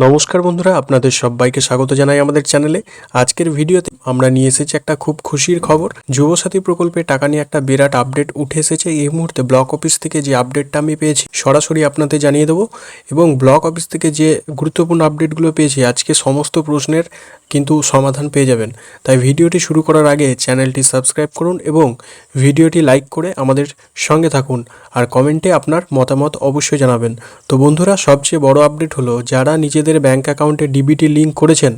নমস্কার বন্ধুরা, আপনাদের সবাইকে স্বাগত জানাই আমাদের চ্যানেলে। আজকের ভিডিওতে আমরা নিয়ে এসেছি একটা খুব খুশির খবর। যুবসাথী প্রকল্পে টাকা নিয়ে একটা বিরাট আপডেট উঠে এসেছে। এই মুহূর্তে ব্লক অফিস থেকে যে আপডেটটা আমি পেয়েছি সরাসরি আপনাদের জানিয়ে দেবো, এবং ব্লক অফিস থেকে যে গুরুত্বপূর্ণ আপডেটগুলো পেয়েছি আজকে সমস্ত প্রশ্নের কিন্তু সমাধান পেয়ে যাবেন। তাই ভিডিওটি শুরু করার আগে চ্যানেলটি সাবস্ক্রাইব করুন এবং ভিডিওটি লাইক করে আমাদের সঙ্গে থাকুন, আর কমেন্টে আপনার মতামত অবশ্যই জানাবেন। তো বন্ধুরা, সবচেয়ে বড় আপডেট হলো যারা নিজেদের ব্যাঙ্ক অ্যাকাউন্টে ডিবিটি লিঙ্ক করেছেন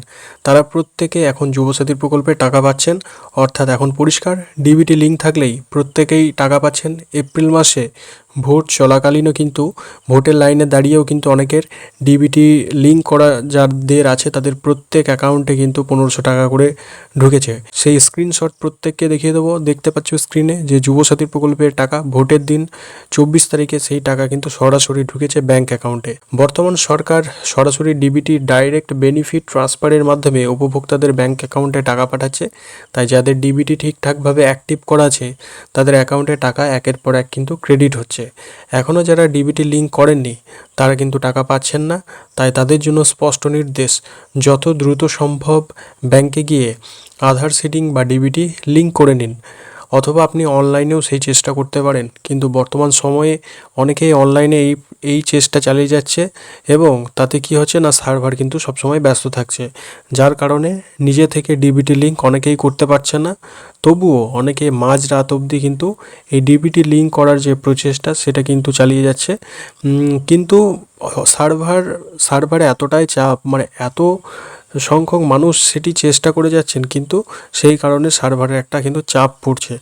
তারা প্রত্যেকে এখন যুবসাথী প্রকল্পে টাকা পাচ্ছেন। অর্থাৎ এখন পরিষ্কার, ডিবিটি লিঙ্ক থাকলেই প্রত্যেকেই টাকা পাচ্ছেন। এপ্রিল মাসে ভোট চলাকালীনও কিন্তু ভোটের লাইনে দাঁড়িয়েও কিন্তু অনেকের ডিবিটি লিঙ্ক করা যাদের আছে তাদের প্রত্যেক অ্যাকাউন্টে কিন্তু 1500 টাকা করে ঢুকেছে। সেই স্ক্রিনশট প্রত্যেককে দেখিয়ে দেবো। দেখতে পাচ্ছ স্ক্রিনে যে যুবসাথী প্রকল্পের টাকা ভোটের দিন 24 তারিখে সেই টাকা কিন্তু সরাসরি ঢুকেছে ব্যাঙ্ক অ্যাকাউন্টে। বর্তমান সরকার সরাসরি ডিবিটি ডাইরেক্ট বেনিফিট ট্রান্সফারের মাধ্যমে উপভোক্তাদের ব্যাঙ্ক অ্যাকাউন্টে টাকা পাঠাচ্ছে। তাই যাদের ডিবিটি ঠিকঠাকভাবে অ্যাক্টিভ করা আছে তাদের অ্যাকাউন্টে টাকা একের পর এক কিন্তু ক্রেডিট হচ্ছে। এখনও যারা ডিবিটি লিঙ্ক করেননি তারা কিন্তু টাকা পাচ্ছেন না। তাই তাদের জন্য স্পষ্ট নির্দেশ, যত দ্রুত সম্ভব ব্যাংকে গিয়ে আধার সিডিং বা ডিবিটি লিঙ্ক করে নিন, অথবা আপনি অনলাইনেও সেই চেষ্টা করতে পারেন। কিন্তু বর্তমান সময়ে অনেকেই অনলাইনে এই চেষ্টা চালিয়ে যাচ্ছে, এবং তাতে কি হচ্ছে না, সার্ভার কিন্তু সবসময় ব্যস্ত থাকছে, যার কারণে নিজে থেকে ডিবিটি লিঙ্ক অনেকেই করতে পারছে না। তবুও অনেকে মাঝরাত অবধি কিন্তু এই ডিবিটি লিঙ্ক করার যে প্রচেষ্টা সেটা কিন্তু চালিয়ে যাচ্ছে। কিন্তু সার্ভারে এতটাই চাপ, মানে এত সংখ্যক মানুষ সেটি চেষ্টা করে যাচ্ছেন, কিন্তু সেই কারণে সার্ভারে একটা কিন্তু চাপ পড়ছে।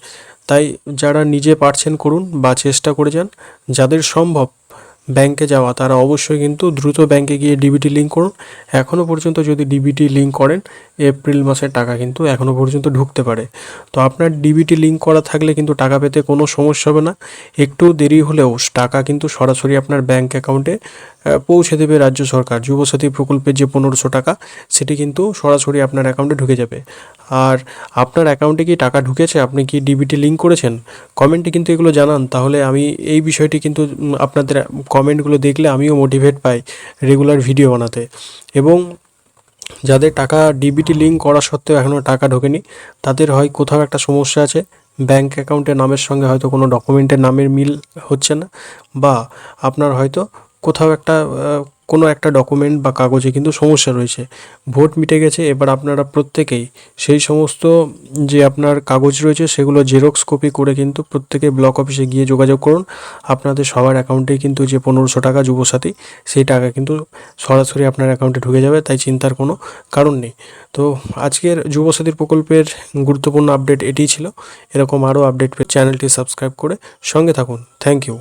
তাই যারা নিজে পারছেন করুন বা চেষ্টা করে যান। যাদের সম্ভব ব্যাংকে যাওয়া তারা অবশ্যই কিন্তু দ্রুত ব্যাংকে গিয়ে ডিবিটি লিঙ্ক করুন। এখনও পর্যন্ত যদি ডিবিটি লিঙ্ক করেন এপ্রিল মাসের টাকা কিন্তু এখনও পর্যন্ত ঢুকতে পারে। তো আপনার ডিবিটি লিঙ্ক করা থাকলে কিন্তু টাকা পেতে কোনো সমস্যা হবে না। একটু দেরি হলেও টাকা কিন্তু সরাসরি আপনার ব্যাংক অ্যাকাউন্টে পৌঁছে দেবে রাজ্য সরকার। যুবসাথী প্রকল্পের যে 1500 টাকা সেটি কিন্তু সরাসরি আপনার অ্যাকাউন্টে ঢুকে যাবে। আর আপনার অ্যাকাউন্টে কি টাকা ঢুকেছে, আপনি কি ডিবিটি লিঙ্ক করেছেন, কমেন্টে কিন্তু এগুলো জানান। তাহলে আমি এই বিষয়টি কিন্তু আপনাদের কমেন্টগুলো দেখলে আমিও মোটিভেট পাই রেগুলার ভিডিও বানাতে। এবং যাদের টাকা ডিবিটি লিঙ্ক করা সত্ত্বেও এখনও টাকা ঢোকেনি তাদের হয় কোথাও একটা সমস্যা আছে, ব্যাঙ্ক অ্যাকাউন্টের নামের সঙ্গে হয়তো কোনো ডকুমেন্টের নামের মিল হচ্ছে না, বা আপনার হয়তো কোথাও একটা কোনো একটা ডকুমেন্ট বা কাগজে কিন্তু সমস্যা রয়েছে। ভোট মিটে গেছে, এবার আপনারা প্রত্যেকেই সেই সমস্ত যে আপনার কাগজ রয়েছে সেগুলো জেরক্স কপি করে কিন্তু প্রত্যেকে ব্লক অফিসে গিয়ে যোগাযোগ করুন। আপনাদের সবার অ্যাকাউন্টেই কিন্তু যে 1500 টাকা যুবসাথী সেই টাকা কিন্তু সরাসরি আপনার অ্যাকাউন্টে ঢুকে যাবে, তাই চিন্তার কোনো কারণ নেই। তো আজকের যুবসাথী প্রকল্পের গুরুত্বপূর্ণ আপডেট এটিই ছিল। এরকম আরও আপডেট পেয়ে চ্যানেলটি সাবস্ক্রাইব করে সঙ্গে থাকুন। Thank you.